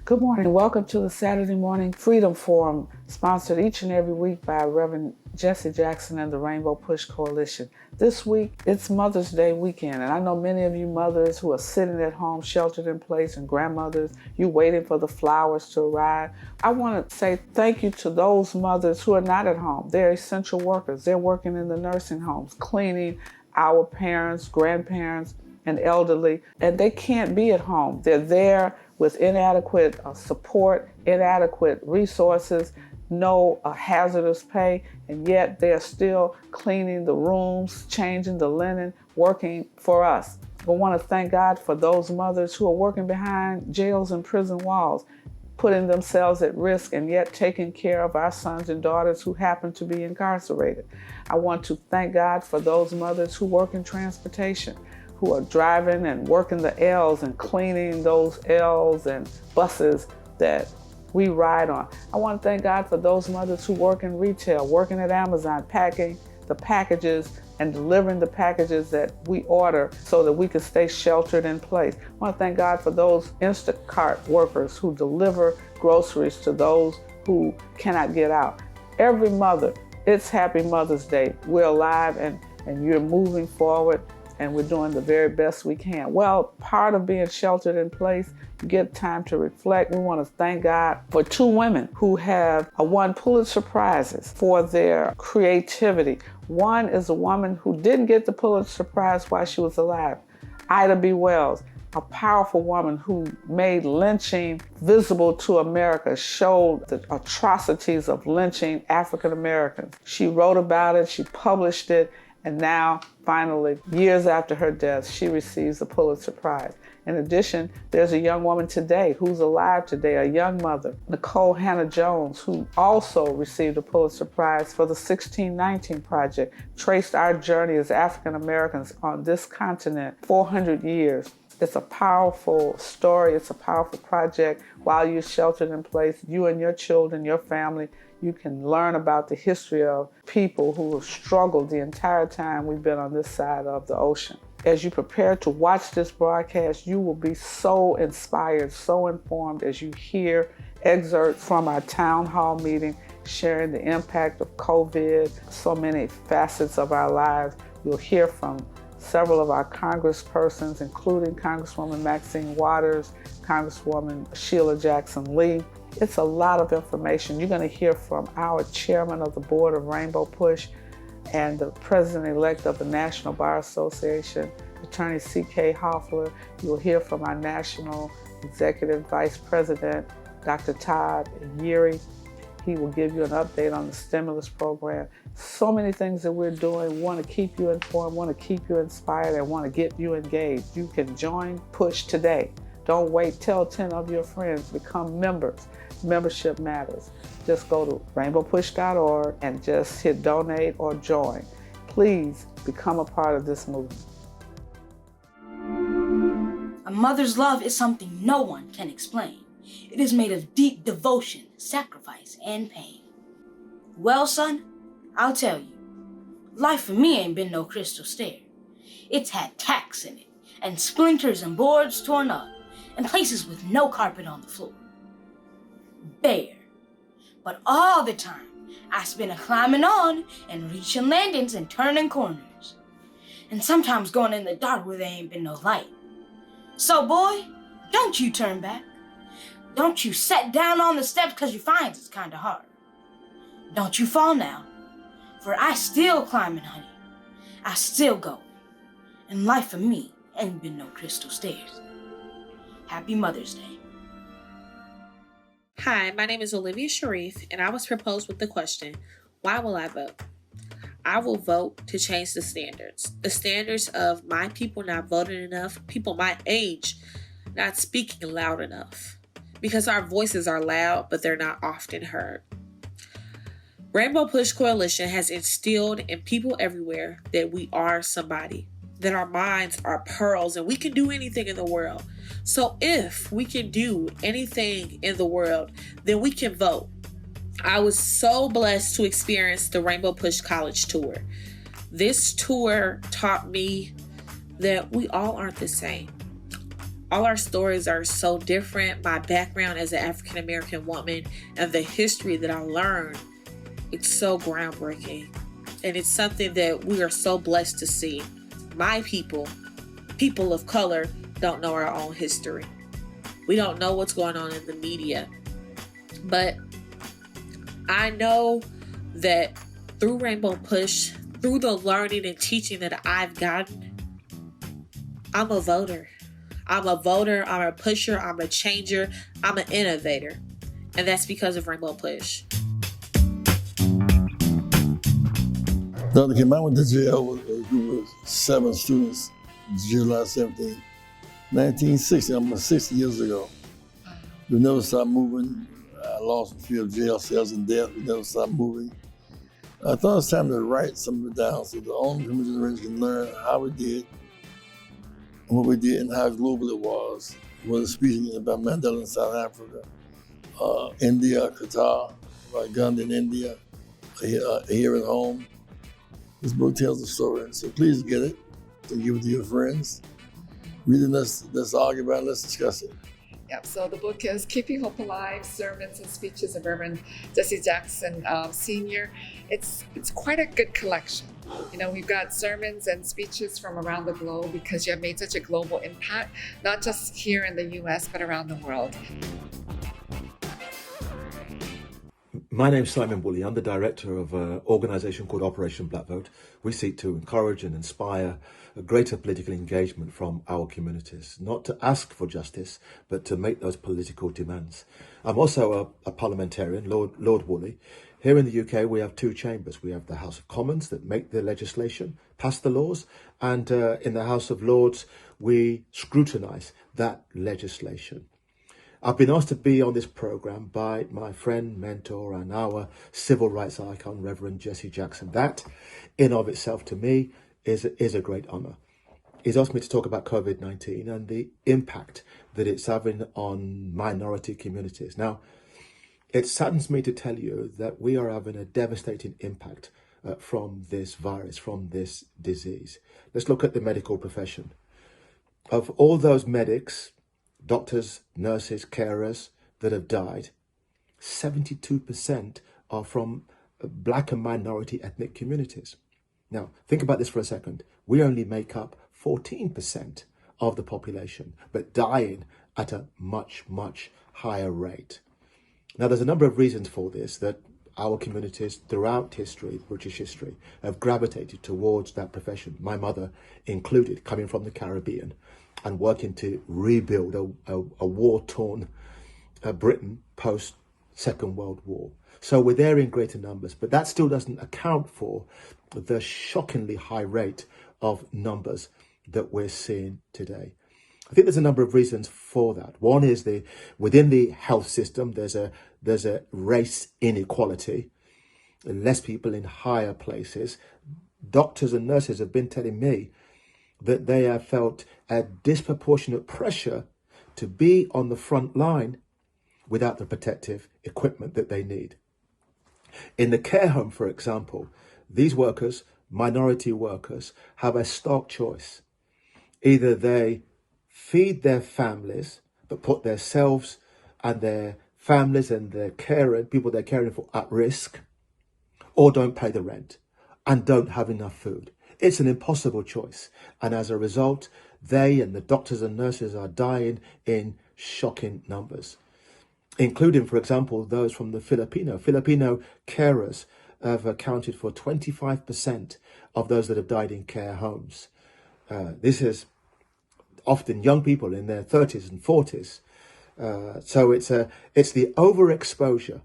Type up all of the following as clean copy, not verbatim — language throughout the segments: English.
Good morning. Welcome to the Saturday Morning Freedom Forum, sponsored each and every week by Reverend Jesse Jackson and the Rainbow Push Coalition. This week, it's Mother's Day weekend, and I know many of you mothers who are sitting at home, sheltered in place, and grandmothers, you waiting for the flowers to arrive. I want to say thank you to those mothers who are not at home. They're essential workers. They're working in the nursing homes, cleaning our parents, grandparents, and elderly, and they can't be at home. They're there with inadequate support, inadequate resources, no hazardous pay, and yet they're still cleaning the rooms, changing the linen, working for us. I want to thank God for those mothers who are working behind jails and prison walls, putting themselves at risk and yet taking care of our sons and daughters who happen to be incarcerated. I want to thank God for those mothers who work in transportation, who are driving and working the L's and cleaning those L's and buses that we ride on. I want to thank God for those mothers who work in retail, working at Amazon, packing the packages and delivering the packages that we order so that we can stay sheltered in place. I want to thank God for those Instacart workers who deliver groceries to those who cannot get out. Every mother, it's Happy Mother's Day. We're alive and you're moving forward, and we're doing the very best we can. Well, part of being sheltered in place, you get time to reflect. We want to thank God for two women who have won Pulitzer Prizes for their creativity. One is a woman who didn't get the Pulitzer Prize while she was alive, Ida B. Wells, a powerful woman who made lynching visible to America, showed the atrocities of lynching African Americans. She wrote about it, she published it, and now, finally, years after her death, she receives the Pulitzer Prize. In addition, there's a young woman today who's alive today, a young mother, Nicole Hannah-Jones, who also received a Pulitzer Prize for the 1619 Project, traced our journey as African Americans on this continent 400 years. It's a powerful story. It's a powerful project. While you're sheltered in place, you and your children, your family, you can learn about the history of people who have struggled the entire time we've been on this side of the ocean. As you prepare to watch this broadcast, you will be so inspired, so informed as you hear excerpts from our town hall meeting, sharing the impact of COVID, so many facets of our lives. You'll hear from several of our congresspersons, including Congresswoman Maxine Waters, Congresswoman Sheila Jackson Lee. It's a lot of information. You're going to hear from our chairman of the board of Rainbow Push and the president-elect of the National Bar Association, Attorney C.K. Hoffler. You'll hear from our national executive vice president, Dr. Todd Yeary. He will give you an update on the stimulus program. So many things that we're doing. We want to keep you informed, want to keep you inspired, and want to get you engaged. You can join Push today. Don't wait. Tell 10 of your friends. Become members. Membership matters. Just go to rainbowpush.org and just hit donate or join. Please become a part of this movement. A mother's love is something no one can explain. It is made of deep devotion, sacrifice, and pain. Well, son, I'll tell you, life for me ain't been no crystal stair. It's had tacks in it, and splinters and boards torn up, and places with no carpet on the floor. Bare. But all the time, I spent climbing on and reaching landings and turning corners. And sometimes going in the dark where there ain't been no light. So boy, don't you turn back. Don't you set down on the steps cause you find it's kinda hard. Don't you fall now, for I still climbing, honey. I still go. And life for me ain't been no crystal stairs. Happy Mother's Day. Hi, my name is Olivia Sharif, and I was proposed with the question, why will I vote? I will vote to change the standards of my people not voting enough, people my age not speaking loud enough, because our voices are loud, but they're not often heard. Rainbow Push Coalition has instilled in people everywhere that we are somebody, that our minds are pearls and we can do anything in the world. So if we can do anything in the world, then we can vote. I was so blessed to experience the Rainbow Push College Tour. This tour taught me that we all aren't the same. All our stories are so different. My background as an African American woman and the history that I learned, it's so groundbreaking. And it's something that we are so blessed to see. My people of color, don't know our own history. We don't know what's going on in the media. But I know that through Rainbow Push, through the learning and teaching that I've gotten, I'm a voter. I'm a voter, I'm a pusher, I'm a changer, I'm an innovator. And that's because of Rainbow Push. Dr. Kim, I went to jail with a group of 7 students, July 17, 1960, almost 60 years ago. We never stopped moving. I lost a few jail cells and death. We never stopped moving. I thought it was time to write some of it down so the older generation can learn how we did and what we did and how global it was. Whether speaking about Mandela in South Africa, India, Qatar, about Gandhi in India, here at home. This book tells the story, so please get it and give it to your friends. Read it, let's argue about it, let's discuss it. Yep, so the book is Keeping Hope Alive, Sermons and Speeches of Reverend Jesse Jackson Sr. It's quite a good collection. You know, we've got sermons and speeches from around the globe because you have made such a global impact, not just here in the US, but around the world. My name's Simon Woolley. I'm the director of an organisation called Operation Black Vote. We seek to encourage and inspire a greater political engagement from our communities, not to ask for justice, but to make those political demands. I'm also a parliamentarian, Lord Woolley. Here in the UK, we have 2 chambers. We have the House of Commons that make the legislation, pass the laws, and in the House of Lords, we scrutinise that legislation. I've been asked to be on this programme by my friend, mentor, and our civil rights icon, Reverend Jesse Jackson. That, in of itself, to me, is a great honour. He's asked me to talk about COVID-19 and the impact that it's having on minority communities. Now, it saddens me to tell you that we are having a devastating impact from this virus, from this disease. Let's look at the medical profession. Of all those medics, doctors, nurses, carers that have died, 72% are from Black and minority ethnic communities. Now, think about this for a second. We only make up 14% of the population, but dying at a much, much higher rate. Now, there's a number of reasons for this that our communities throughout history, British history, have gravitated towards that profession. My mother included, coming from the Caribbean and working to rebuild a war-torn Britain post Second World War. So we're there in greater numbers, but that still doesn't account for the shockingly high rate of numbers that we're seeing today. I think there's a number of reasons for that. One is within the health system, there's a race inequality, less people in higher places. Doctors and nurses have been telling me that they have felt a disproportionate pressure to be on the front line without the protective equipment that they need. In the care home, for example, these workers, minority workers, have a stark choice. Either they feed their families, but put themselves and their families and their people they're caring for at risk, or don't pay the rent and don't have enough food. It's an impossible choice. And as a result, they and the doctors and nurses are dying in shocking numbers, including, for example, those from the Filipino carers have accounted for 25% of those that have died in care homes. This is often young people in their 30s and 40s. So it's the overexposure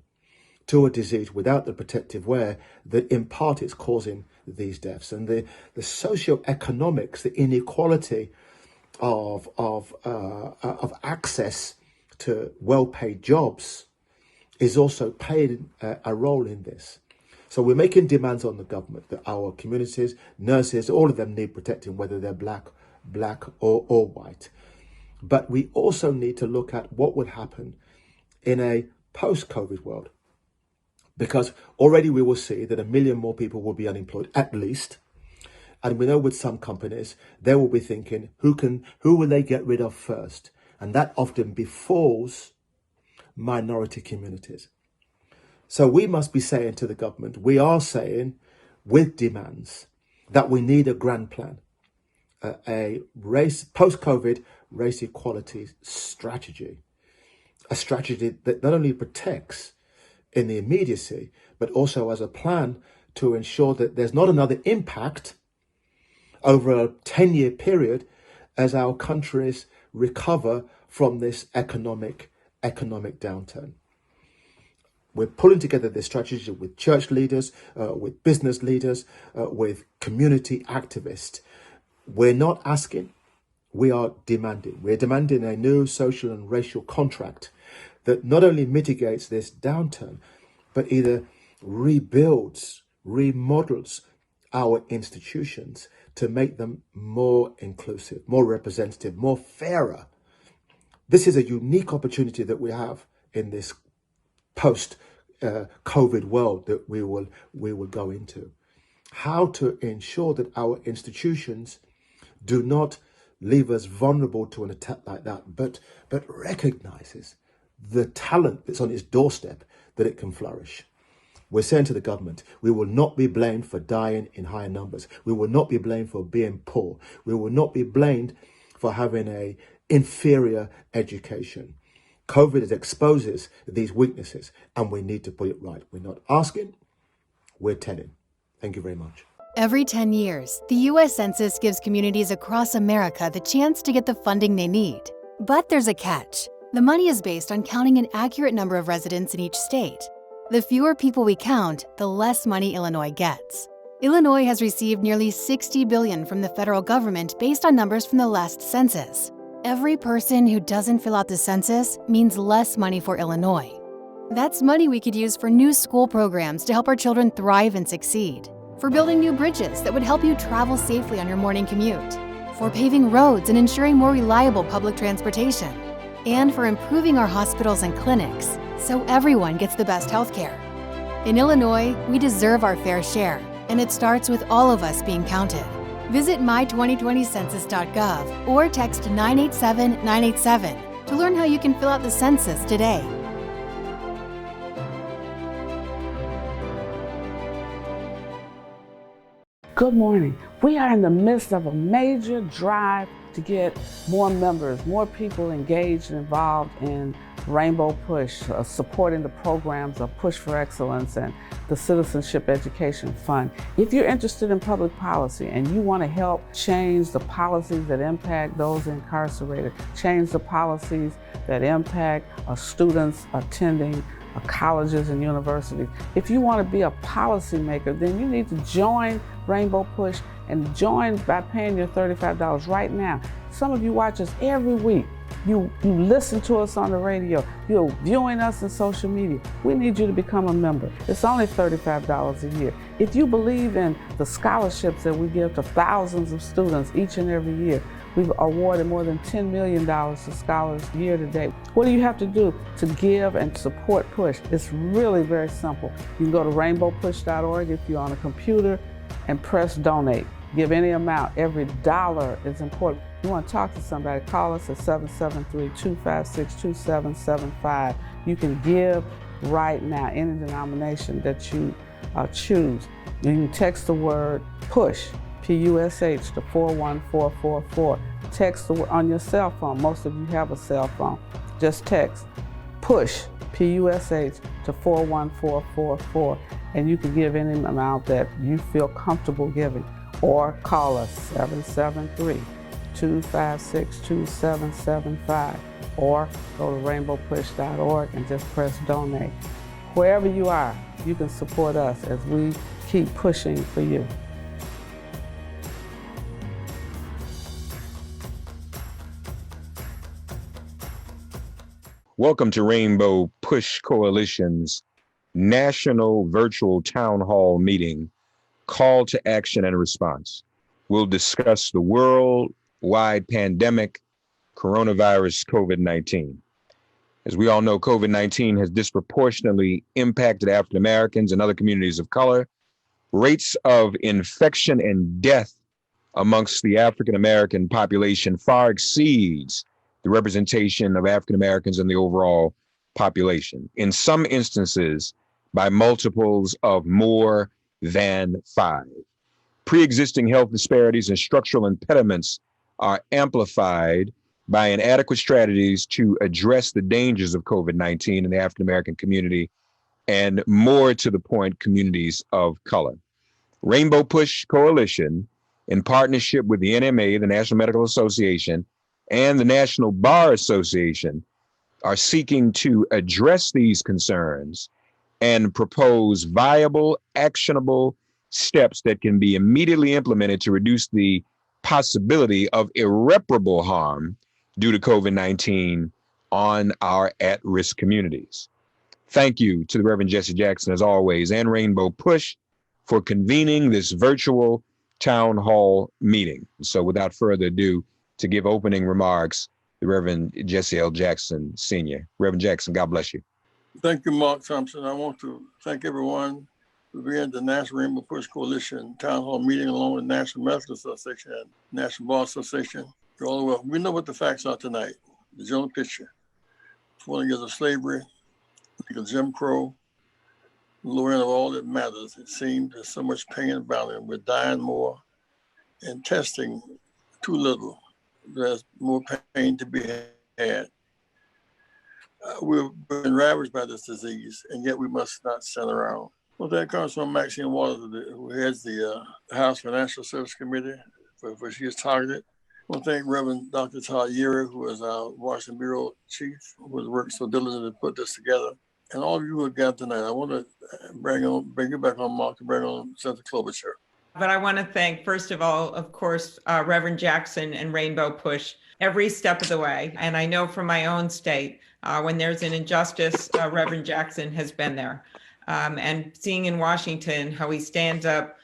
to a disease without the protective wear that in part is causing these deaths. And the socioeconomics, the inequality of access to well-paid jobs is also playing a role in this. So we're making demands on the government that our communities, nurses, all of them need protecting, whether they're black or white. But we also need to look at what would happen in a post-COVID world, because already we will see that 1 million more people will be unemployed at least. And we know with some companies, they will be thinking, who will they get rid of first? and that often befalls minority communities. So we must be saying to the government, we are saying with demands that we need a grand plan, a race post-COVID race equality strategy, a strategy that not only protects in the immediacy, but also as a plan to ensure that there's not another impact over a 10-year period as our countries recover from this economic downturn. We're pulling together this strategy with church leaders, with business leaders, with community activists. We're not asking, we are demanding. We're demanding a new social and racial contract that not only mitigates this downturn, but either rebuilds, remodels our institutions to make them more inclusive, more representative, more fairer. This is a unique opportunity that we have in this post-COVID world that we will go into. How to ensure that our institutions do not leave us vulnerable to an attack like that, but recognizes the talent that's on its doorstep, that it can flourish. We're saying to the government, we will not be blamed for dying in higher numbers. We will not be blamed for being poor. We will not be blamed for having an inferior education. COVID exposes these weaknesses, and we need to put it right. We're not asking, we're telling. Thank you very much. Every 10 years, the U.S. Census gives communities across America the chance to get the funding they need. But there's a catch. The money is based on counting an accurate number of residents in each state. The fewer people we count, the less money Illinois gets. Illinois has received nearly $60 billion from the federal government based on numbers from the last census. Every person who doesn't fill out the census means less money for Illinois. That's money we could use for new school programs to help our children thrive and succeed, for building new bridges that would help you travel safely on your morning commute, for paving roads and ensuring more reliable public transportation, and for improving our hospitals and clinics so everyone gets the best health care. In Illinois, we deserve our fair share, and it starts with all of us being counted. Visit my2020census.gov or text 987-987 to learn how you can fill out the census today. Good morning. We are in the midst of a major drive to get more members, more people engaged and involved in Rainbow Push, supporting the programs of Push for Excellence and the Citizenship Education Fund. If you're interested in public policy and you want to help change the policies that impact those incarcerated, change the policies that impact students attending colleges and universities, if you want to be a policymaker, then you need to join Rainbow Push and join by paying your $35 right now. Some of you watch us every week. You listen to us on the radio. You're viewing us in social media. We need you to become a member. It's only $35 a year. If you believe in the scholarships that we give to thousands of students each and every year, we've awarded more than $10 million to scholars year to date. What do you have to do to give and support Push? It's really very simple. You can go to rainbowpush.org if you're on a computer and press donate. Give any amount. Every dollar is important. You want to talk to somebody, call us at 773-256-2775. You can give right now, any denomination that you choose. You can text the word PUSH, P-U-S-H, to 41444. Text the word on your cell phone. Most of you have a cell phone. Just text PUSH, P-U-S-H, to 41444, and you can give any amount that you feel comfortable giving. Or call us 773-256-2775, or go to rainbowpush.org and just press donate. Wherever you are, you can support us as we keep pushing for you. Welcome to Rainbow Push Coalition's National Virtual Town Hall Meeting, Call to Action and Response. We'll discuss the worldwide pandemic, coronavirus COVID-19. As we all know, COVID-19 has disproportionately impacted African Americans and other communities of color. Rates of infection and death amongst the African American population far exceeds the representation of African Americans in the overall population, in some instances by multiples of more than 5. Pre-existing health disparities and structural impediments are amplified by inadequate strategies to address the dangers of COVID-19 in the African American community, and more to the point, communities of color. Rainbow Push Coalition, in partnership with the NMA, the National Medical Association, and the National Bar Association, are seeking to address these concerns and propose viable, actionable steps that can be immediately implemented to reduce the possibility of irreparable harm due to COVID-19 on our at-risk communities. Thank you to the Reverend Jesse Jackson, as always, and Rainbow Push for convening this virtual town hall meeting. So without further ado, to give opening remarks, the Reverend Jesse L. Jackson, Sr. Reverend Jackson, God bless you. Thank you, Mark Thompson. I want to thank everyone for being at the National Rainbow Push Coalition Town Hall meeting, along with the National Medical Association and National Bar Association. You're all welcome. We know what the facts are tonight, the general picture. 40 years of slavery, legal Jim Crow, lowering of all that matters. It seems there's so much pain and violence. We're dying more and testing too little. There's more pain to be had. We've been ravaged by this disease, and yet we must not stand around. Well, that comes from Maxine Waters, who heads the House Financial Service Committee, for she is targeted. I want to thank Reverend Dr. Todd Yeary, who is our Washington Bureau Chief, who has worked so diligently to put this together. And all of you who have gathered tonight, I want to bring you back on, Mark, to bring on Senator Klobuchar. But I want to thank, first of all, of course, Reverend Jackson and Rainbow Push every step of the way. And I know from my own state, when there's an injustice, Reverend Jackson has been there. And seeing in Washington how he stands up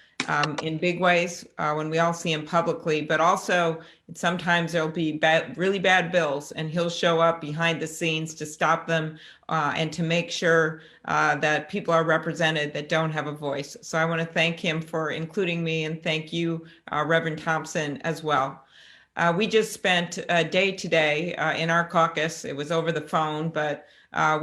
in big ways when we all see him publicly, but also sometimes there'll be really bad bills, and he'll show up behind the scenes to stop them and to make sure that people are represented that don't have a voice. So I want to thank him for including me, and thank you, Reverend Thompson, as well. We just spent a day today in our caucus. It was over the phone, but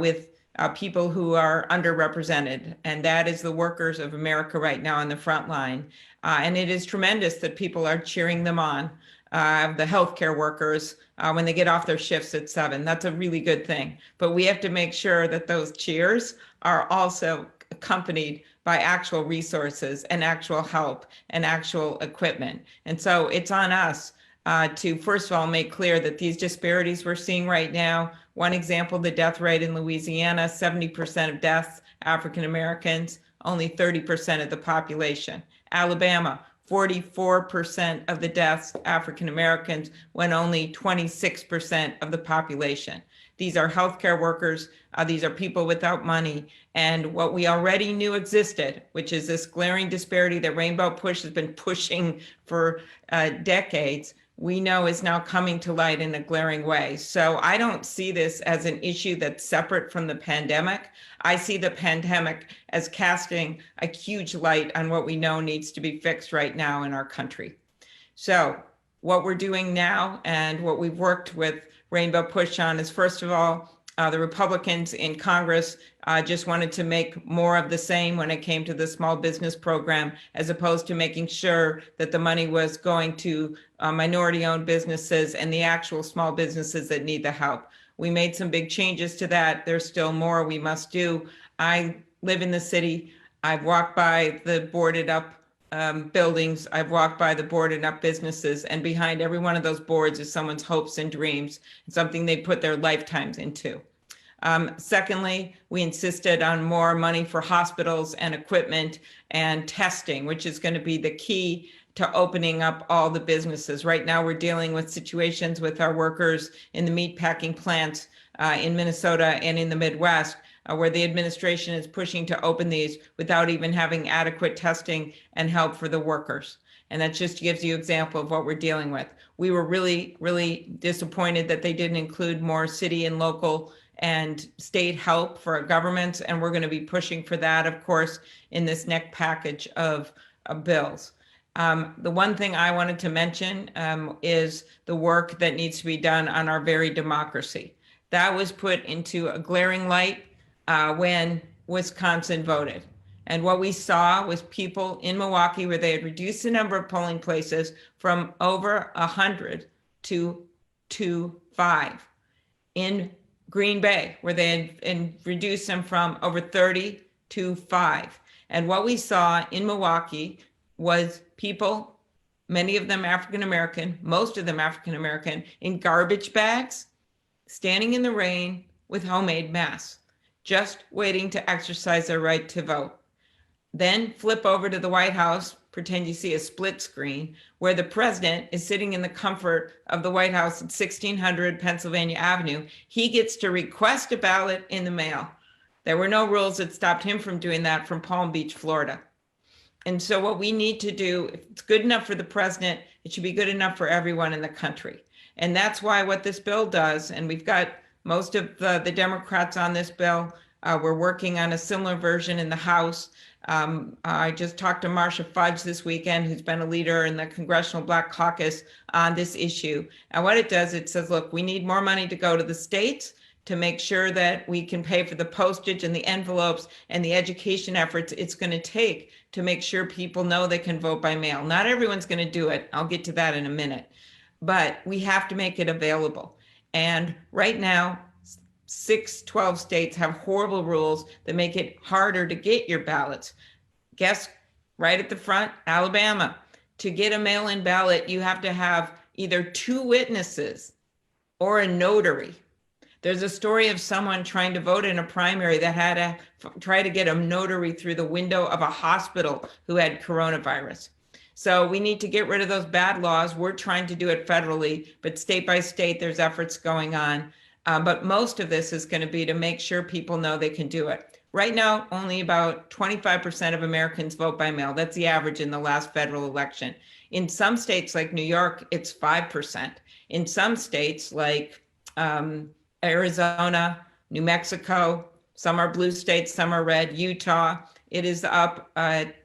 with people who are underrepresented, and that is the workers of America right now on the front line. And it is tremendous that people are cheering them on, the healthcare workers, when they get off their shifts at 7. That's a really good thing. But we have to make sure that those cheers are also accompanied by actual resources and actual help and actual equipment. And so it's on us to, first of all, make clear that these disparities we're seeing right now. One example, the death rate in Louisiana, 70% of deaths, African Americans, only 30% of the population. Alabama, 44% of the deaths, African Americans, when only 26% of the population. These are healthcare workers. These are people without money. And what we already knew existed, which is this glaring disparity that Rainbow Push has been pushing for decades, we know is now coming to light in a glaring way. So I don't see this as an issue that's separate from the pandemic. I see the pandemic as casting a huge light on what we know needs to be fixed right now in our country. So what we're doing now and what we've worked with Rainbow Push on is, first of all, the Republicans in Congress just wanted to make more of the same when it came to the small business program, as opposed to making sure that the money was going to minority-owned businesses and the actual small businesses that need the help. We made some big changes to that. There's still more we must do. I live in the city. I've walked by the boarded up buildings. I've walked by the boarded up businesses, and behind every one of those boards is someone's hopes and dreams, something they put their lifetimes into. Secondly, we insisted on more money for hospitals and equipment and testing, which is going to be the key to opening up all the businesses. Right now, we're dealing with situations with our workers in the meatpacking plants in Minnesota and in the Midwest, where the administration is pushing to open these without even having adequate testing and help for the workers. And that just gives you an example of what we're dealing with. We were really, really disappointed that they didn't include more city and local and state help for our governments. And we're going to be pushing for that, of course, in this next package of bills. The one thing I wanted to mention is the work that needs to be done on our very democracy. That was put into a glaring light when Wisconsin voted. And what we saw was people in Milwaukee where they had reduced the number of polling places from over 100 to 5. In Green Bay, where they had reduced them from over 30 to 5. And what we saw in Milwaukee was people, many of them African American, most of them African American, in garbage bags, standing in the rain with homemade masks, just waiting to exercise their right to vote. Then flip over to the White House, pretend you see a split screen, where the president is sitting in the comfort of the White House at 1600 Pennsylvania Avenue. He gets to request a ballot in the mail. There were no rules that stopped him from doing that from Palm Beach, Florida. And so what we need to do, if it's good enough for the president, it should be good enough for everyone in the country. And that's why what this bill does, and we've got most of the Democrats on this bill, we're working on a similar version in the House. I just talked to Marcia Fudge this weekend, who's been a leader in the Congressional Black Caucus on this issue. And what it does, it says, look, we need more money to go to the states to make sure that we can pay for the postage and the envelopes and the education efforts it's going to take to make sure people know they can vote by mail. Not everyone's going to do it. I'll get to that in a minute. But we have to make it available. And right now, 12 states have horrible rules that make it harder to get your ballots. Guess right at the front, Alabama. To get a mail-in ballot, you have to have either 2 witnesses or a notary. There's a story of someone trying to vote in a primary that had to try to get a notary through the window of a hospital who had coronavirus. So we need to get rid of those bad laws. We're trying to do it federally, but state by state, there's efforts going on. But most of this is going to be to make sure people know they can do it. Right now, only about 25% of Americans vote by mail. That's the average in the last federal election. In some states like New York, it's 5%. In some states like Arizona, New Mexico, some are blue states, some are red, Utah, it is up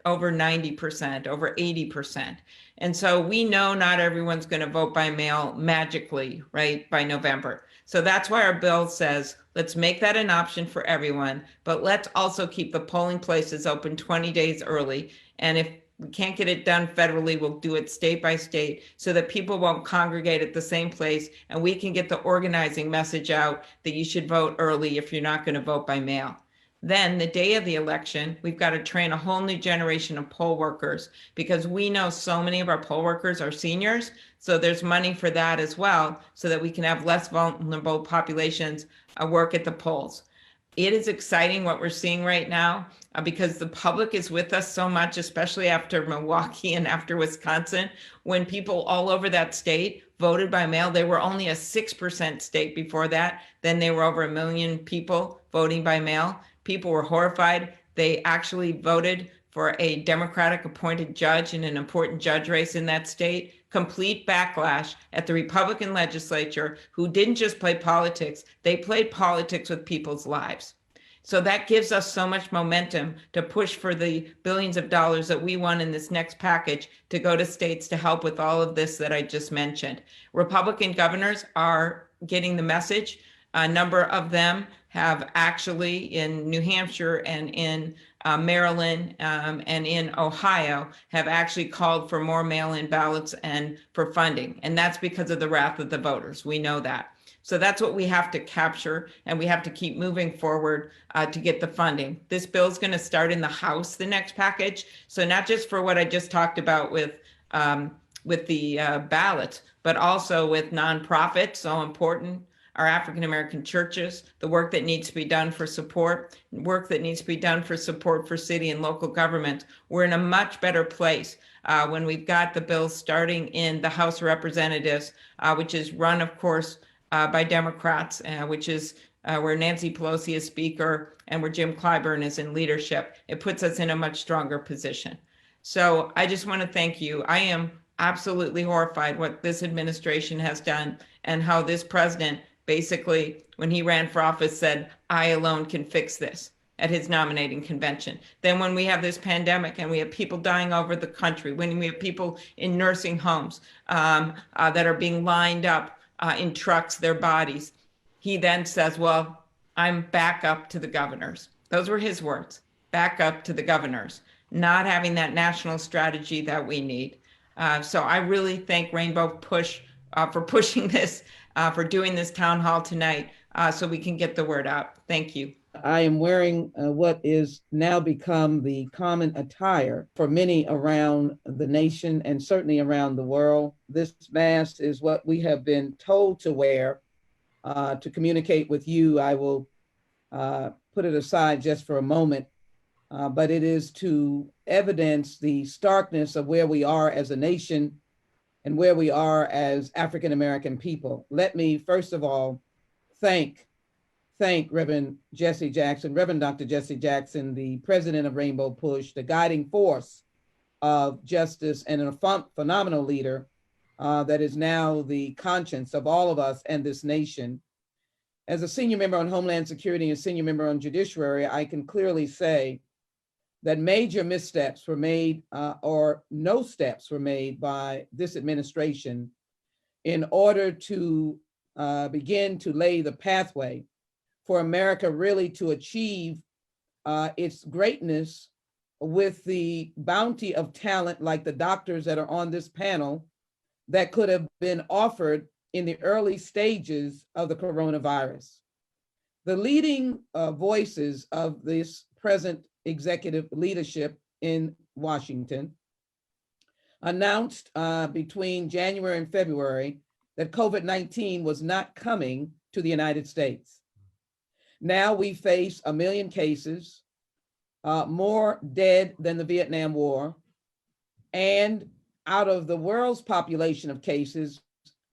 over 90%, over 80%. And so we know not everyone's going to vote by mail magically, right, by November. So that's why our bill says, let's make that an option for everyone, but let's also keep the polling places open 20 days early. And if we can't get it done federally, we'll do it state by state so that people won't congregate at the same place and we can get the organizing message out that you should vote early if you're not going to vote by mail. Then the day of the election, we've got to train a whole new generation of poll workers because we know so many of our poll workers are seniors. So there's money for that as well so that we can have less vulnerable populations work at the polls. It is exciting what we're seeing right now because the public is with us so much, especially after Milwaukee and after Wisconsin. When people all over that state voted by mail, they were only a 6% state before that. Then they were over 1 million people voting by mail. People were horrified. They actually voted for a Democratic appointed judge in an important judge race in that state. Complete backlash at the Republican legislature, who didn't just play politics, they played politics with people's lives. So that gives us so much momentum to push for the billions of dollars that we want in this next package to go to states to help with all of this that I just mentioned. Republican governors are getting the message. A number of them have actually in New Hampshire and in Maryland and in Ohio have actually called for more mail-in ballots and for funding. And that's because of the wrath of the voters. We know that. So that's what we have to capture, and we have to keep moving forward to get the funding. This bill is going to start in the House, the next package. So not just for what I just talked about with the ballots, but also with nonprofits, so important, our African-American churches, the work that needs to be done for support, work that needs to be done for support for city and local government. We're in a much better place when we've got the bill starting in the House of Representatives, which is run, of course, by Democrats, which is where Nancy Pelosi is Speaker and where Jim Clyburn is in leadership. It puts us in a much stronger position. So I just want to thank you. I am absolutely horrified what this administration has done and how this president basically, when he ran for office, said, I alone can fix this. at his nominating convention. Then when we have this pandemic and we have people dying over the country, when we have people in nursing homes that are being lined up in trucks, their bodies, he then says, well, I'm back up to the governors. Those were his words, back up to the governors, not having that national strategy that we need. So I really thank Rainbow Push for pushing this, for doing this town hall tonight so we can get the word out. Thank you. I am wearing what is now become the common attire for many around the nation and certainly around the world. This mask is what we have been told to wear to communicate with you. I will put it aside just for a moment, but it is to evidence the starkness of where we are as a nation and where we are as African-American people. Let me, first of all, thank Reverend Jesse Jackson, Reverend Dr. Jesse Jackson, the president of Rainbow Push, the guiding force of justice and a phenomenal leader that is now the conscience of all of us and this nation. As a senior member on Homeland Security and senior member on Judiciary, I can clearly say that major missteps were made or no steps were made by this administration in order to begin to lay the pathway for America really to achieve its greatness with the bounty of talent like the doctors that are on this panel that could have been offered in the early stages of the coronavirus. The leading voices of this present executive leadership in Washington announced between January and February that COVID-19 was not coming to the United States. Now we face 1 million cases, more dead than the Vietnam War, and out of the world's population of cases,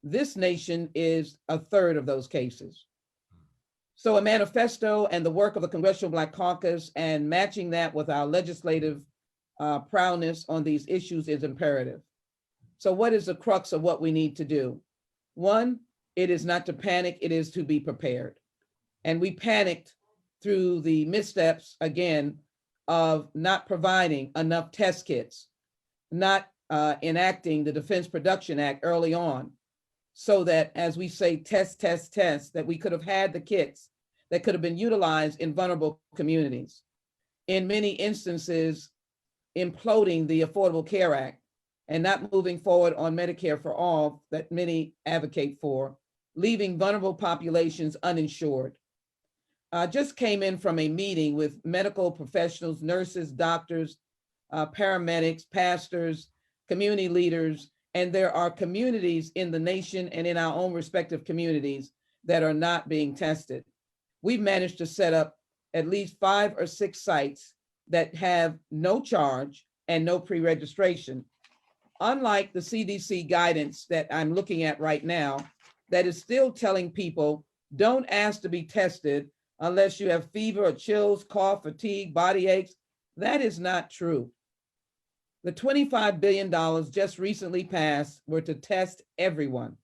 this nation is 1/3 of those cases. So a manifesto and the work of the Congressional Black Caucus and matching that with our legislative prowess on these issues is imperative. So what is the crux of what we need to do? One, it is not to panic, it is to be prepared. And we panicked through the missteps, again, of not providing enough test kits, not enacting the Defense Production Act early on, so that, as we say, test, that we could have had the kits that could have been utilized in vulnerable communities. In many instances, imploding the Affordable Care Act and not moving forward on Medicare for all that many advocate for, leaving vulnerable populations uninsured. Just came in from a meeting with medical professionals, nurses, doctors, paramedics, pastors, community leaders, and there are communities in the nation and in our own respective communities that are not being tested. We've managed to set up at least 5 or 6 sites that have no charge and no pre-registration. Unlike the CDC guidance that I'm looking at right now, that is still telling people, don't ask to be tested unless you have fever or chills, cough, fatigue, body aches. That is not true. The $25 billion just recently passed were to test everyone.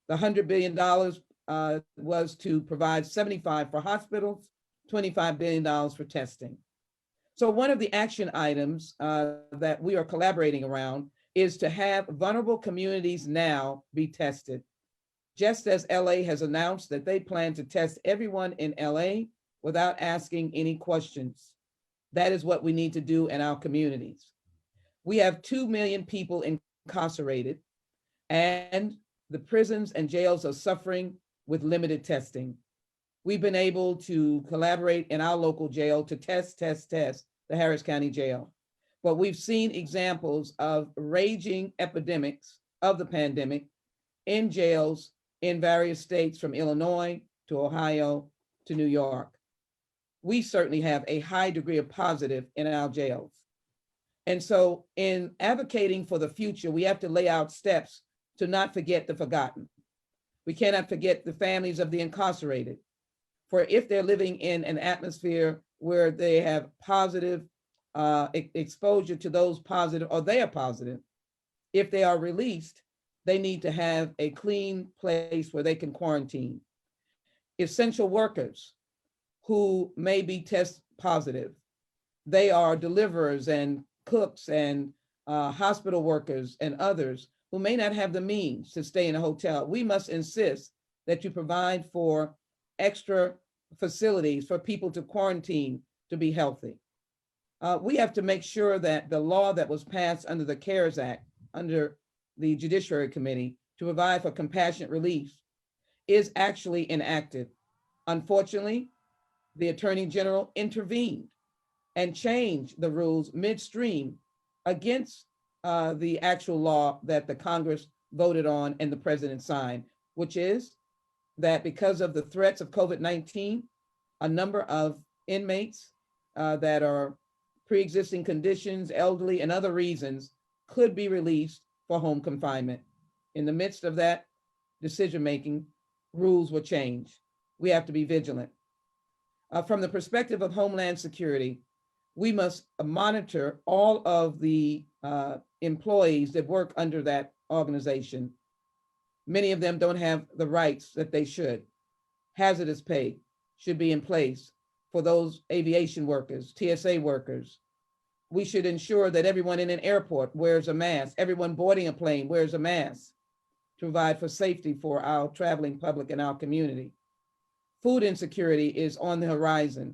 The $100 billion was to provide 75 for hospitals, $25 billion for testing. So one of the action items that we are collaborating around is to have vulnerable communities now be tested. Just as LA has announced that they plan to test everyone in LA without asking any questions. That is what we need to do in our communities. We have 2 million people incarcerated, and the prisons and jails are suffering with limited testing. We've been able to collaborate in our local jail to test the Harris County Jail. But we've seen examples of raging epidemics of the pandemic in jails in various states, from Illinois to Ohio to New York. We certainly have a high degree of positive in our jails. And so in advocating for the future, we have to lay out steps to not forget the forgotten. We cannot forget the families of the incarcerated. For if they're living in an atmosphere where they have positive exposure to those positive, or they are positive, if they are released, they need to have a clean place where they can quarantine. Essential workers, who may be test positive. They are deliverers and cooks and hospital workers and others who may not have the means to stay in a hotel. We must insist that you provide for extra facilities for people to quarantine to be healthy. We have to make sure that the law that was passed under the CARES Act, under the Judiciary Committee, to provide for compassionate release is actually enacted. Unfortunately, the Attorney General intervened and changed the rules midstream against the actual law that the Congress voted on and the president signed, which is that because of the threats of COVID-19, a number of inmates that are pre-existing conditions, elderly, and other reasons could be released for home confinement. In the midst of that decision-making, rules were changed. We have to be vigilant. From the perspective of Homeland Security, we must monitor all of the employees that work under that organization. Many of them don't have the rights that they should. Hazardous pay should be in place for those aviation workers, TSA workers. We should ensure that everyone in an airport wears a mask, everyone boarding a plane wears a mask to provide for safety for our traveling public and our community. Food insecurity is on the horizon.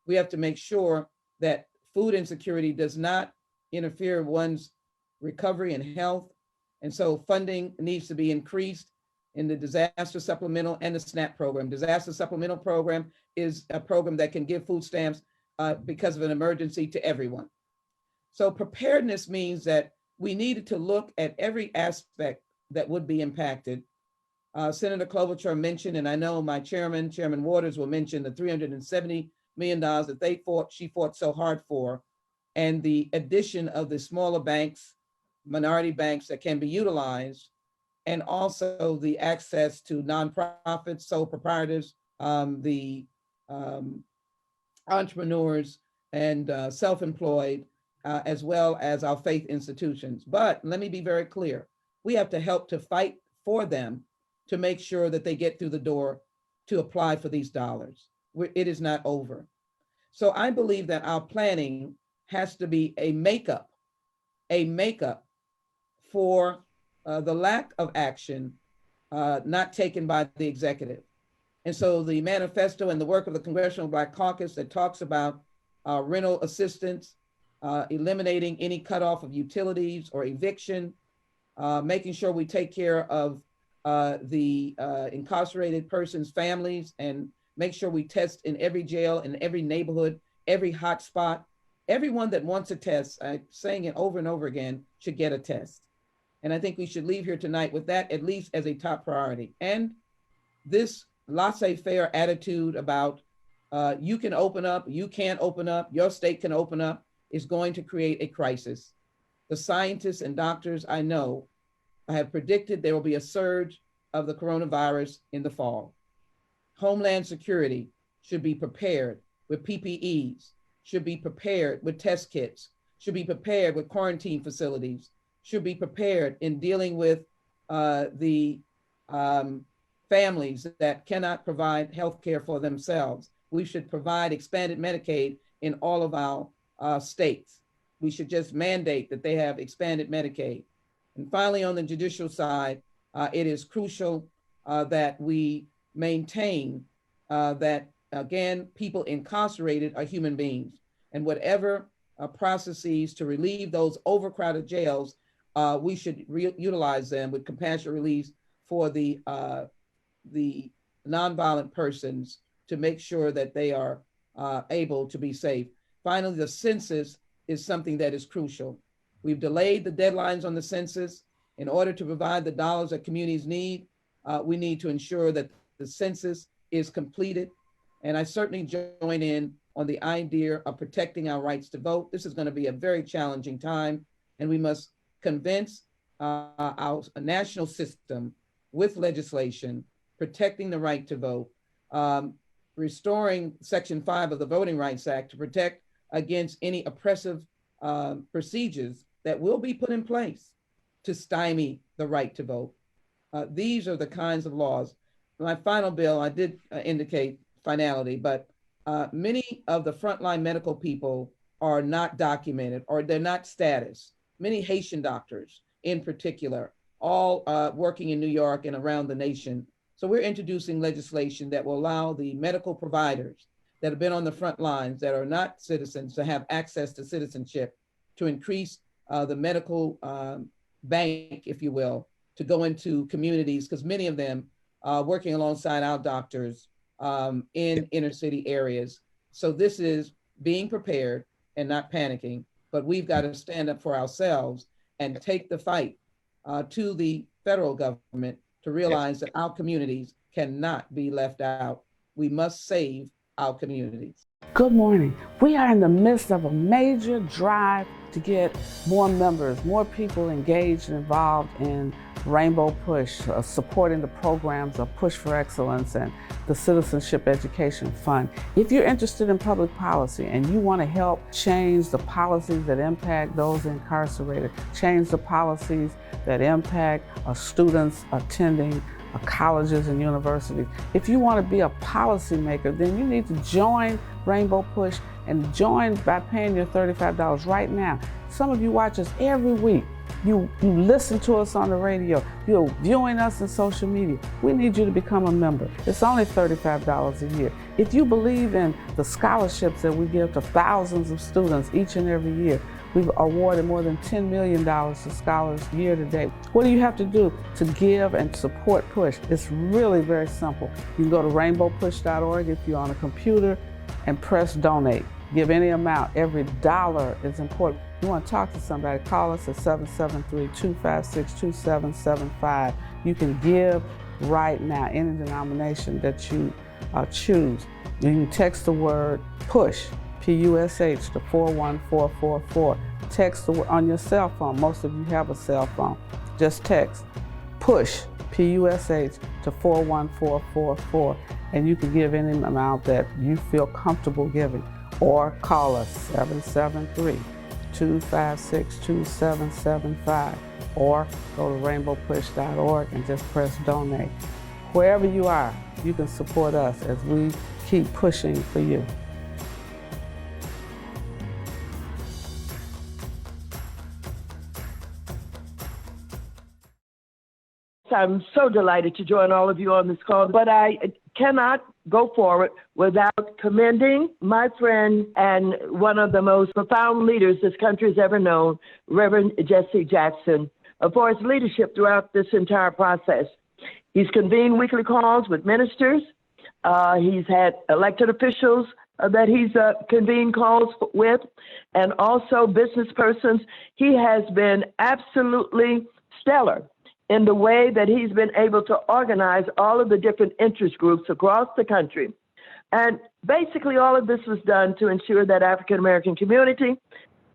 We have to make sure that food insecurity does not interfere with one's recovery and health. And so funding needs to be increased in the disaster supplemental and the SNAP program. Disaster supplemental program is a program that can give food stamps because of an emergency to everyone. So preparedness means that we needed to look at every aspect that would be impacted. Senator Klobuchar mentioned, and I know my chairman, Chairman Waters, will mention the $370 million that she fought so hard for, and the addition of the smaller banks, minority banks that can be utilized, and also the access to nonprofits, sole proprietors, the entrepreneurs and self-employed, as well as our faith institutions. But let me be very clear. We have to help to fight for them to make sure that they get through the door to apply for these dollars. It is not over. So I believe that our planning has to be a makeup for the lack of action not taken by the executive. And so the manifesto and the work of the Congressional Black Caucus that talks about rental assistance, eliminating any cutoff of utilities or eviction, making sure we take care of the incarcerated person's families and make sure we test in every jail, in every neighborhood, every hot spot. Everyone that wants a test, I'm saying it over and over again, should get a test. And I think we should leave here tonight with that at least as a top priority. And this laissez-faire attitude about you can open up, you can't open up, your state can open up, is going to create a crisis. The scientists and doctors I know have predicted there will be a surge of the coronavirus in the fall. Homeland Security should be prepared with PPEs, should be prepared with test kits, should be prepared with quarantine facilities, should be prepared in dealing with the families that cannot provide health care for themselves. We should provide expanded Medicaid in all of our states. We should just mandate that they have expanded Medicaid. And finally, on the judicial side, it is crucial that we maintain that, again, people incarcerated are human beings. And whatever processes to relieve those overcrowded jails, we should utilize them with compassionate release for the nonviolent persons to make sure that they are able to be safe. Finally, the census is something that is crucial. We've delayed the deadlines on the census. In order to provide the dollars that communities need, we need to ensure that the census is completed. And I certainly join in on the idea of protecting our rights to vote. This is going to be a very challenging time, and we must convince our national system with legislation, protecting the right to vote, restoring Section 5 of the Voting Rights Act to protect against any oppressive procedures that will be put in place to stymie the right to vote. These are the kinds of laws. My final bill, I did indicate finality, but Many of the frontline medical people are not documented or they're not status. Many Haitian doctors in particular, all working in New York and around the nation. So we're introducing legislation that will allow the medical providers that have been on the front lines that are not citizens to have access to citizenship, to increase the medical bank, if you will, to go into communities, because many of them working alongside our doctors in inner city areas. So this is being prepared and not panicking, but we've got to stand up for ourselves and take the fight to the federal government to realize that our communities cannot be left out. We must save our communities. Good morning. We are in the midst of a major drive to get more members, more people engaged and involved in Rainbow Push, supporting the programs of Push for Excellence and the Citizenship Education Fund. If you're interested in public policy and you want to help change the policies that impact those incarcerated, change the policies that impact students attending colleges and universities. If you want to be a policymaker, then you need to join Rainbow Push and join by paying your $35 right now. Some of you watch us every week. You listen to us on the radio. You're viewing us in social media. We need you to become a member. It's only $35 a year. If you believe in the scholarships that we give to thousands of students each and every year, we've awarded more than $10 million to scholars year to date. What do you have to do to give and support Push? It's really very simple. You can go to rainbowpush.org if you're on a computer and press donate. Give any amount. Every dollar is important. You want to talk to somebody, call us at 773-256-2775. You can give right now, any denomination that you choose. You can text the word PUSH, P-U-S-H, to 41444. Text the word on your cell phone. Most of you have a cell phone. Just text PUSH, P-U-S-H, to 41444, and you can give any amount that you feel comfortable giving. Or call us 773-256-2775, or go to rainbowpush.org and just press donate. Wherever you are, you can support us as we keep pushing for you. I'm so delighted to join all of you on this call, but I cannot go forward without commending my friend and one of the most profound leaders this country has ever known, Reverend Jesse Jackson, for his leadership throughout this entire process. He's convened weekly calls with ministers. He's had elected officials that he's convened calls with, and also business persons. He has been absolutely stellar in the way that he's been able to organize all of the different interest groups across the country. And basically all of this was done to ensure that African American community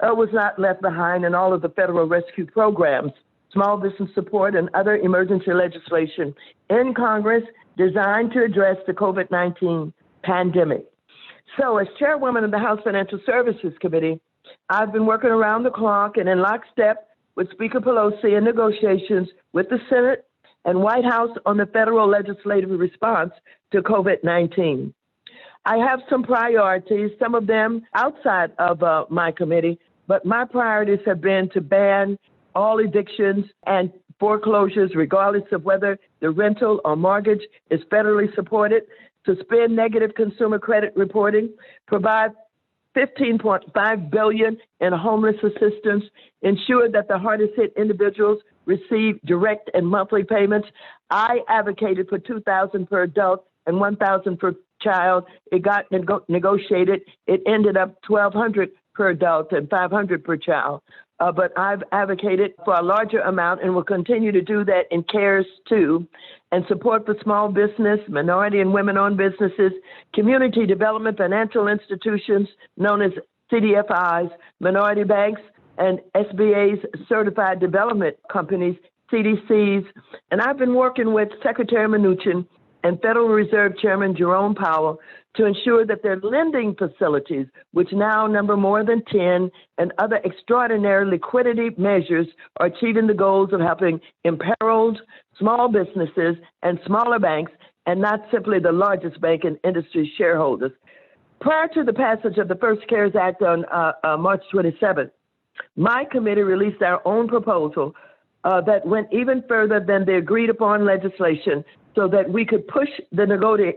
was not left behind in all of the federal rescue programs, small business support, and other emergency legislation in Congress designed to address the COVID-19 pandemic. So as chairwoman of the House Financial Services Committee, I've been working around the clock and in lockstep with Speaker Pelosi in negotiations with the Senate and White House on the federal legislative response to COVID-19. I have some priorities, some of them outside of my committee, but my priorities have been to ban all evictions and foreclosures, regardless of whether the rental or mortgage is federally supported, suspend negative consumer credit reporting, provide $15.5 billion in homeless assistance, ensure that the hardest hit individuals receive direct and monthly payments. I advocated for $2,000 per adult and $1,000 per child. It got negotiated. It ended up $1,200 per adult and $500 per child. But I've advocated for a larger amount and will continue to do that in CARES 2, and support for small business, minority and women-owned businesses, community development financial institutions known as CDFIs, minority banks, and SBA's certified development companies, CDCs. And I've been working with Secretary Mnuchin and Federal Reserve Chairman Jerome Powell to ensure that their lending facilities, which now number more than 10, and other extraordinary liquidity measures are achieving the goals of helping imperiled small businesses and smaller banks, and not simply the largest bank and industry shareholders. Prior to the passage of the first CARES Act on March 27th, my committee released our own proposal that went even further than the agreed upon legislation so that we could push the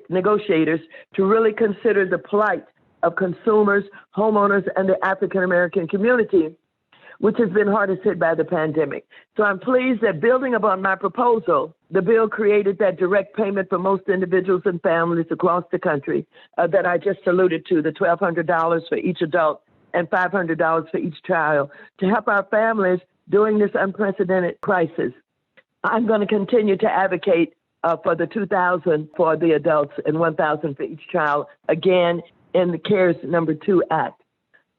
negotiators to really consider the plight of consumers, homeowners, and the African American community, which has been hardest hit by the pandemic. So I'm pleased that building upon my proposal, the bill created that direct payment for most individuals and families across the country that I just alluded to, the $1,200 for each adult and $500 for each child, to help our families during this unprecedented crisis. I'm going to continue to advocate for the $2,000 for the adults and $1,000 for each child, again, in the CARES #2 Act.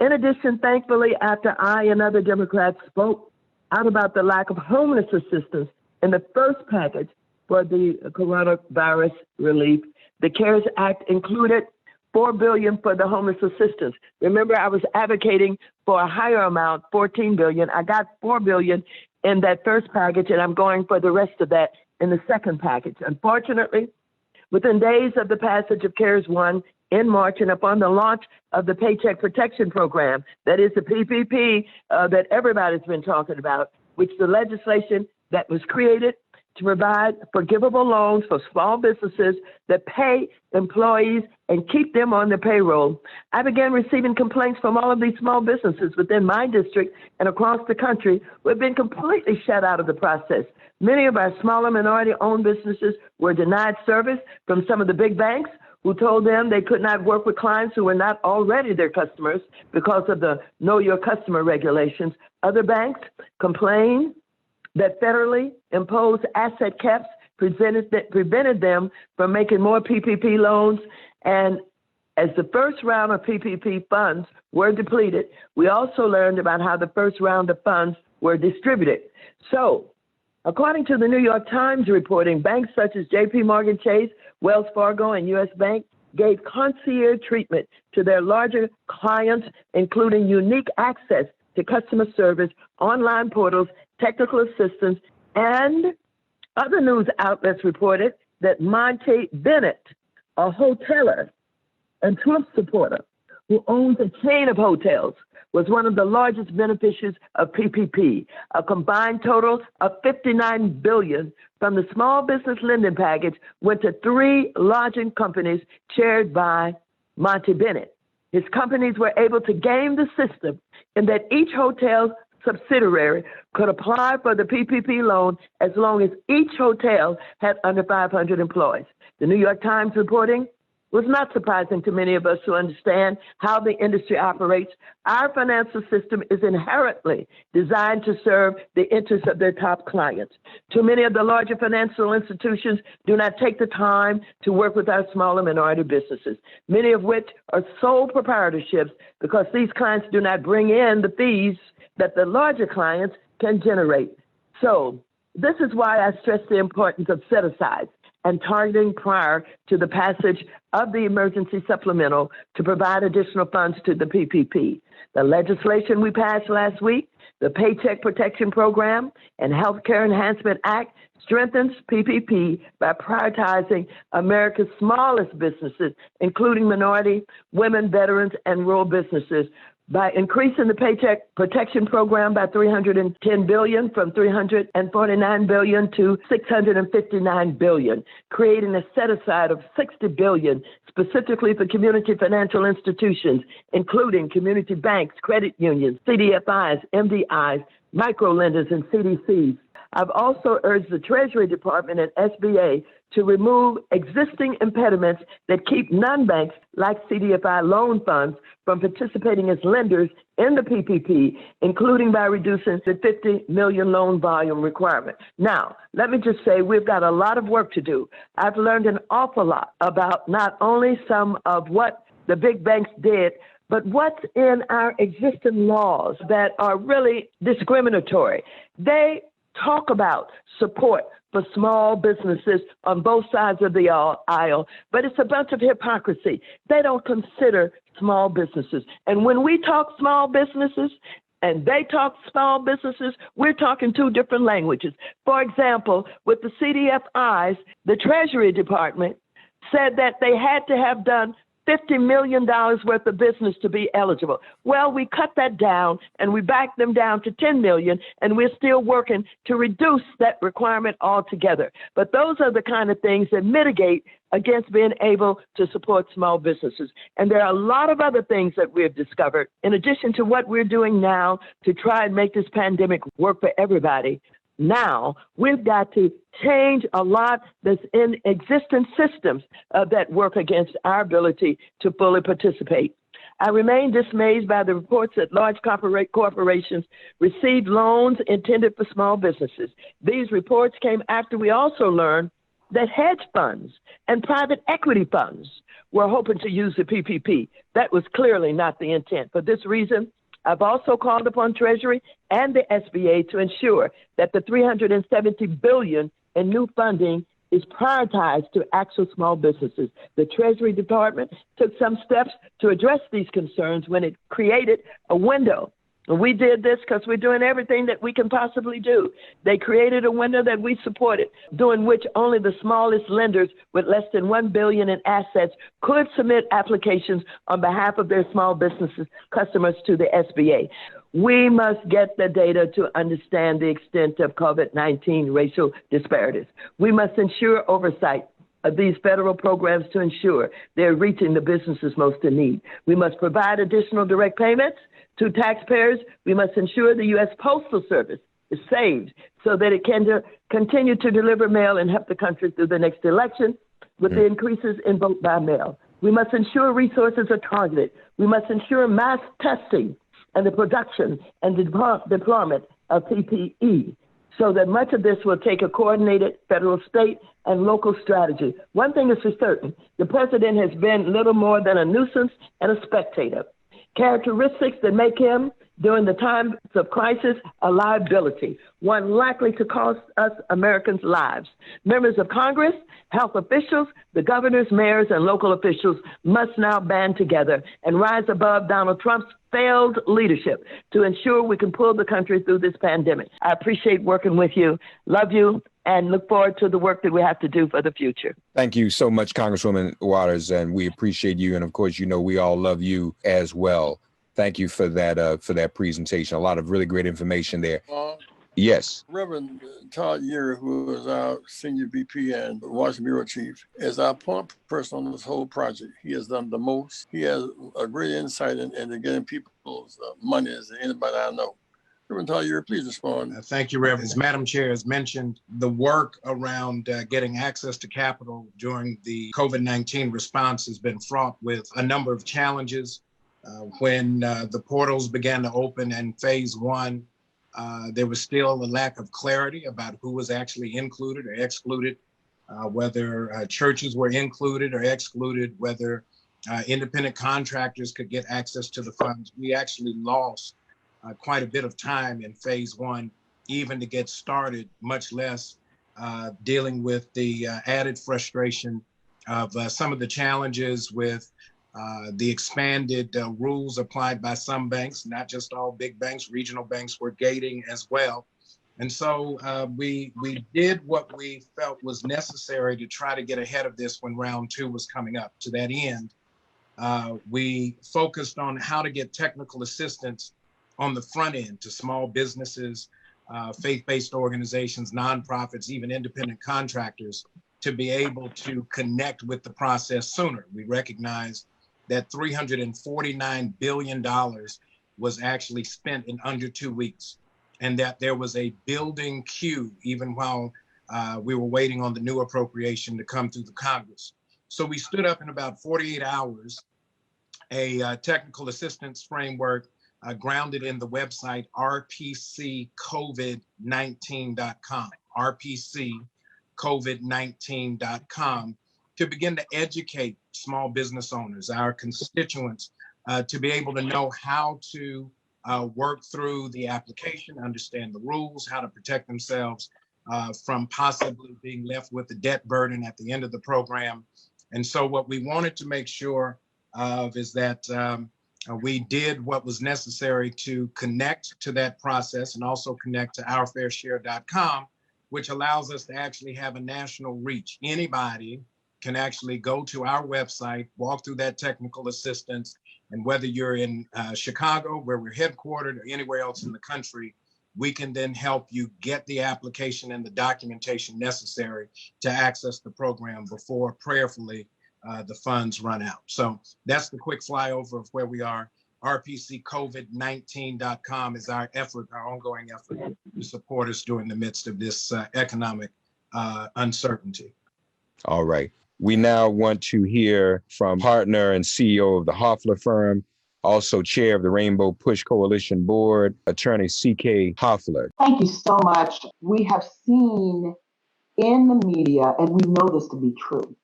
In addition, thankfully, after I and other Democrats spoke out about the lack of homeless assistance in the first package for the coronavirus relief, the CARES Act included $4 billion for the homeless assistance. Remember, I was advocating for a higher amount, $14 billion. I got $4 billion in that first package, and I'm going for the rest of that in the second package. Unfortunately, within days of the passage of CARES 1 in March and upon the launch of the Paycheck Protection Program, that is the PPP that everybody's been talking about, which the legislation that was created to provide forgivable loans for small businesses that pay employees and keep them on the payroll. I began receiving complaints from all of these small businesses within my district and across the country who have been completely shut out of the process. Many of our smaller minority-owned businesses were denied service from some of the big banks who told them they could not work with clients who were not already their customers because of the Know Your Customer regulations. Other banks complained that federally imposed asset caps prevented them from making more PPP loans. And as the first round of PPP funds were depleted, we also learned about how the first round of funds were distributed. So, according to the New York Times reporting, banks such as JP Morgan Chase, Wells Fargo, and U.S. Bank gave concierge treatment to their larger clients, including unique access to customer service, online portals, technical assistance, and other news outlets reported that Monte Bennett, a hoteler and Trump supporter who owns a chain of hotels, was one of the largest beneficiaries of PPP, a combined total of $59 billion from the small business lending package went to 3 lodging companies chaired by Monte Bennett. His companies were able to game the system in that each hotel subsidiary could apply for the PPP loan as long as each hotel had under 500 employees. The New York Times reporting was not surprising to many of us who understand how the industry operates. Our financial system is inherently designed to serve the interests of their top clients. Too many of the larger financial institutions do not take the time to work with our smaller minority businesses, many of which are sole proprietorships because these clients do not bring in the fees that the larger clients can generate. So this is why I stress the importance of set-asides and targeting prior to the passage of the emergency supplemental to provide additional funds to the PPP. The legislation we passed last week, the Paycheck Protection Program and Healthcare Enhancement Act, strengthens PPP by prioritizing America's smallest businesses, including minority, women, veterans, and rural businesses, by increasing the Paycheck Protection Program by $310 billion from $349 billion to $659 billion, creating a set-aside of $60 billion specifically for community financial institutions, including community banks, credit unions, CDFIs, MDIs, microlenders, and CDCs. I've also urged the Treasury Department and SBA to remove existing impediments that keep non-banks like CDFI loan funds from participating as lenders in the PPP, including by reducing the 50 million loan volume requirement. Now, let me just say we've got a lot of work to do. I've learned an awful lot about not only some of what the big banks did, but what's in our existing laws that are really discriminatory. They talk about support for small businesses on both sides of the aisle, but it's a bunch of hypocrisy. They don't consider small businesses. And when we talk small businesses and they talk small businesses, we're talking 2 different languages. For example, with the CDFIs, the Treasury Department said that they had to have done $50 million worth of business to be eligible. Well, we cut that down and we backed them down to 10 million, and we're still working to reduce that requirement altogether. But those are the kind of things that mitigate against being able to support small businesses. And there are a lot of other things that we've discovered, in addition to what we're doing now to try and make this pandemic work for everybody. Now, we've got to change a lot that's in existing systems that work against our ability to fully participate. I remain dismayed by the reports that large corporations received loans intended for small businesses. These reports came after we also learned that hedge funds and private equity funds were hoping to use the PPP. That was clearly not the intent. For this reason, I've also called upon Treasury and the SBA to ensure that the $370 billion in new funding is prioritized to actual small businesses. The Treasury Department took some steps to address these concerns when it created a window. And we did this because we're doing everything that we can possibly do. They created a window that we supported, during which only the smallest lenders with less than $1 billion in assets could submit applications on behalf of their small businesses customers to the SBA. We must get the data to understand the extent of COVID-19 racial disparities. We must ensure oversight of these federal programs to ensure they're reaching the businesses most in need. We must provide additional direct payments to taxpayers. We must ensure the U.S. Postal Service is saved so that it can continue to deliver mail and help the country through the next election with the increases in vote by mail. We must ensure resources are targeted. We must ensure mass testing and the production and deployment of PPE, so that much of this will take a coordinated federal, state, and local strategy. One thing is for certain, the president has been little more than a nuisance and a spectator, characteristics that make him, during the times of crisis, a liability, one likely to cost us Americans lives. Members of Congress, health officials, the governors, mayors, and local officials must now band together and rise above Donald Trump's failed leadership to ensure we can pull the country through this pandemic. I appreciate working with you, love you, and look forward to the work that we have to do for the future. Thank you so much, Congresswoman Waters, and we appreciate you. And of course, you know, we all love you as well. Thank you for that presentation. A lot of really great information there. Yes. Reverend Todd Yeager, who is our senior VP and Washington Bureau Chief, is our point person on this whole project. He has done the most. He has a great insight into getting people's money as anybody I know. Reverend Todd Yeager, please respond. Thank you, Reverend. As Madam Chair has mentioned, the work around getting access to capital during the COVID-19 response has been fraught with a number of challenges. When the portals began to open in phase one, there was still a lack of clarity about who was actually included or excluded, whether churches were included or excluded, whether independent contractors could get access to the funds. We actually lost quite a bit of time in phase one, even to get started, much less dealing with the added frustration of some of the challenges with the expanded rules applied by some banks, not just all big banks, regional banks were gating as well. And so we did what we felt was necessary to try to get ahead of this when round two was coming up. To that end, we focused on how to get technical assistance on the front end to small businesses, faith-based organizations, nonprofits, even independent contractors, to be able to connect with the process sooner. We recognize that $349 billion was actually spent in under 2 weeks, and that there was a building queue even while we were waiting on the new appropriation to come through the Congress. So we stood up in about 48 hours a technical assistance framework grounded in the website rpccovid19.com, rpccovid19.com, to begin to educate small business owners, our constituents, to be able to know how to work through the application, understand the rules, how to protect themselves from possibly being left with the debt burden at the end of the program. And so what we wanted to make sure of is that we did what was necessary to connect to that process and also connect to ourfairshare.com, which allows us to actually have a national reach. Anybody can actually go to our website, walk through that technical assistance, and whether you're in Chicago, where we're headquartered, or anywhere else in the country, we can then help you get the application and the documentation necessary to access the program before prayerfully the funds run out. So that's the quick flyover of where we are. rpccovid19.com is our effort, our ongoing effort to support us during the midst of this economic uncertainty. All right. We now want to hear from partner and CEO of the Hoffler firm, also chair of the Rainbow Push Coalition Board, attorney C.K. Hoffler. Thank you so much. We have seen in the media, and we know this to be true,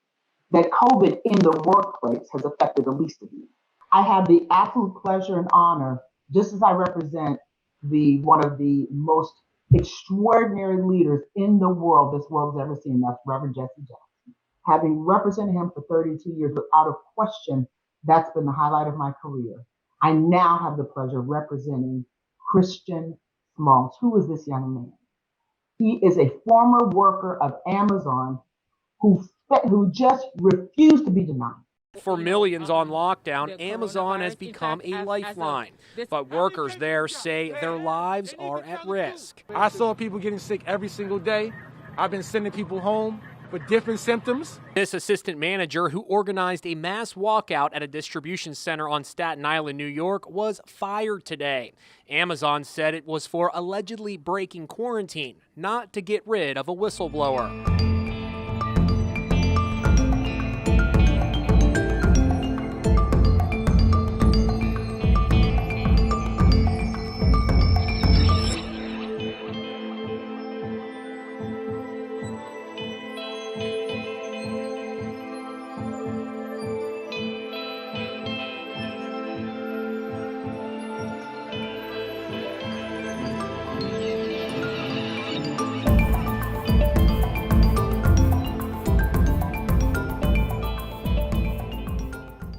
that COVID in the workplace has affected the least of you. I have the absolute pleasure and honor, just as I represent one of the most extraordinary leaders in the world this world's ever seen, that's Reverend Jesse Jackson. Having represented him for 32 years, without a question, that's been the highlight of my career. I now have the pleasure of representing Christian Smalls. Who is this young man? He is a former worker of Amazon who just refused to be denied. For millions on lockdown, Amazon has become a lifeline, but workers there say their lives are at risk. I saw people getting sick every single day. I've been sending people home with different symptoms. This assistant manager who organized a mass walkout at a distribution center on Staten Island, New York, was fired today. Amazon said it was for allegedly breaking quarantine, not to get rid of a whistleblower.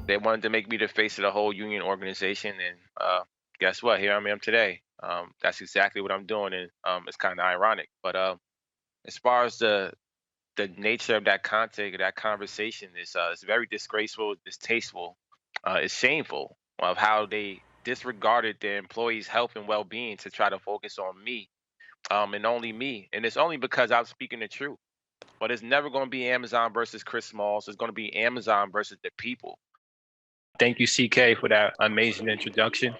They wanted to make me the face of the whole union organization, and guess what? Here I am today. That's exactly what I'm doing, and it's kind of ironic. But as far as the nature of that content, of that conversation, it's very disgraceful, distasteful, it's shameful of how they disregarded their employees' health and well-being to try to focus on me, and only me. And it's only because I'm speaking the truth. But it's never going to be Amazon versus Chris Smalls. It's going to be Amazon versus the people. Thank you, CK, for that amazing introduction.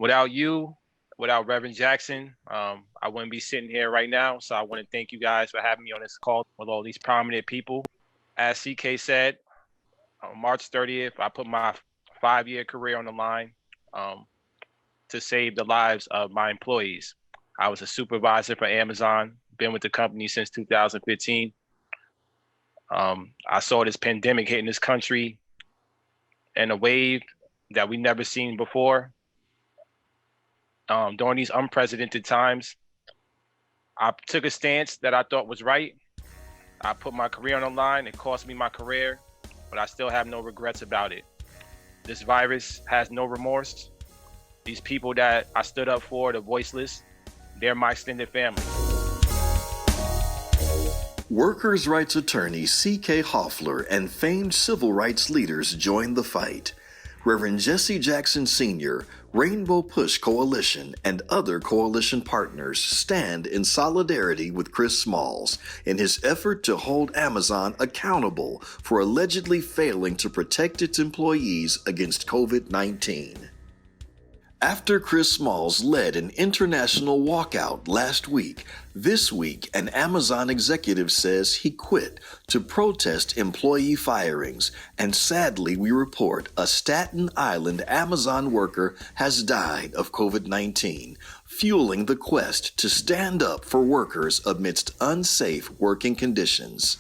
Without you, without Reverend Jackson, I wouldn't be sitting here right now. So I want to thank you guys for having me on this call with all these prominent people. As CK said, on March 30th, I put my 5-year career on the line to save the lives of my employees. I was a supervisor for Amazon, been with the company since 2015. I saw this pandemic hitting this country in a wave that we never seen before. During these unprecedented times, I took a stance that I thought was right. I put my career on the line. It cost me my career, but I still have no regrets about it. This virus has no remorse. These people that I stood up for, the voiceless, they're my extended family. Workers' rights attorney C.K. Hoffler and famed civil rights leaders joined the fight. Reverend Jesse Jackson Sr., Rainbow Push Coalition, and other coalition partners stand in solidarity with Chris Smalls in his effort to hold Amazon accountable for allegedly failing to protect its employees against COVID-19. After Chris Smalls led an international walkout last week, this week an Amazon executive says he quit to protest employee firings, and sadly we report a Staten Island Amazon worker has died of COVID-19, fueling the quest to stand up for workers amidst unsafe working conditions.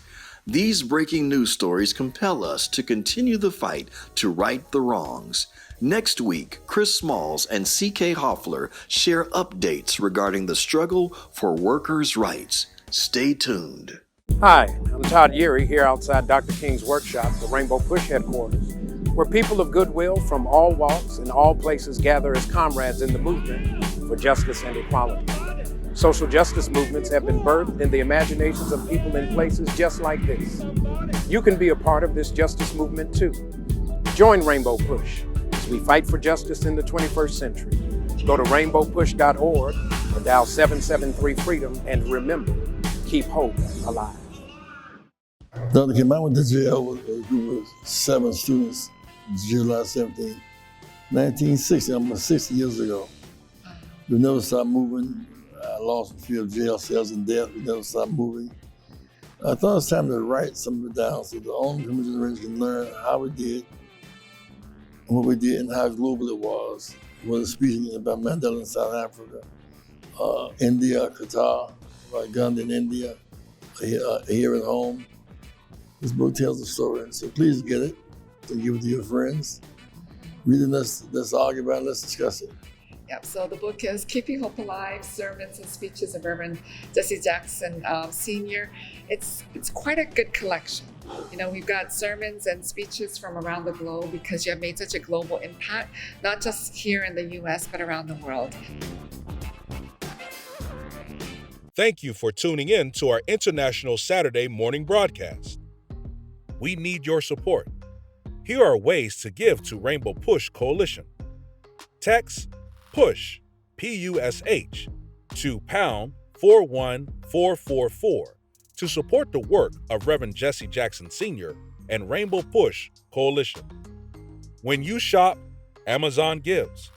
These breaking news stories compel us to continue the fight to right the wrongs. Next week, Chris Smalls and C.K. Hoffler share updates regarding the struggle for workers' rights. Stay tuned. Hi, I'm Todd Yeary here outside Dr. King's workshop, the Rainbow Push headquarters, where people of goodwill from all walks and all places gather as comrades in the movement for justice and equality. Social justice movements have been birthed in the imaginations of people in places just like this. You can be a part of this justice movement too. Join Rainbow Push as we fight for justice in the 21st century. Go to rainbowpush.org or dial 773-FREEDOM and remember, keep hope alive. Dr. Kim, I went to jail with a group of 7 students July 17, 1960, almost 60 years ago. We never stopped moving. I lost a few jail cells and death. We never stopped moving. I thought it was time to write some of it down so the older generation can learn how we did, and what we did, and how global it was. Whether speaking about Mandela in South Africa, India, Qatar, about Gandhi in India, here at home. This book tells the story, so please get it and give it to your friends. Read it, let's argue about it, let's discuss it. Yep, so the book is Keeping Hope Alive, Sermons and Speeches of Reverend Jesse Jackson Sr. It's quite a good collection. You know, we've got sermons and speeches from around the globe because you have made such a global impact, not just here in the U.S., but around the world. Thank you for tuning in to our International Saturday morning broadcast. We need your support. Here are ways to give to Rainbow Push Coalition. Text PUSH, P-U-S-H, to pound 41444 to support the work of Reverend Jesse Jackson Sr. and Rainbow Push Coalition. When you shop, Amazon gives.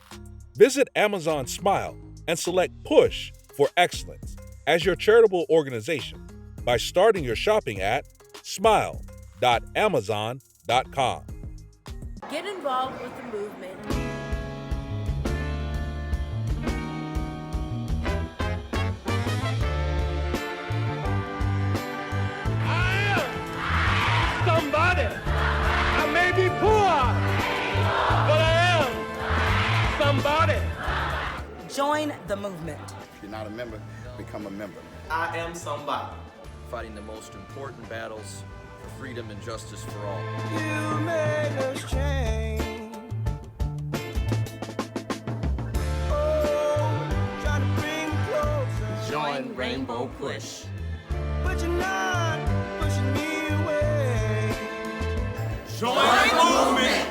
Visit Amazon Smile and select Push for Excellence as your charitable organization by starting your shopping at smile.amazon.com. Get involved with the movement. Somebody. I may be poor, but I am somebody. Join the movement. If you're not a member, become a member. I am somebody. Fighting the most important battles for freedom and justice for all. You made us change. Oh, trying to bring closer. Join Rainbow Push. But you're not pushing me away. Join the movement.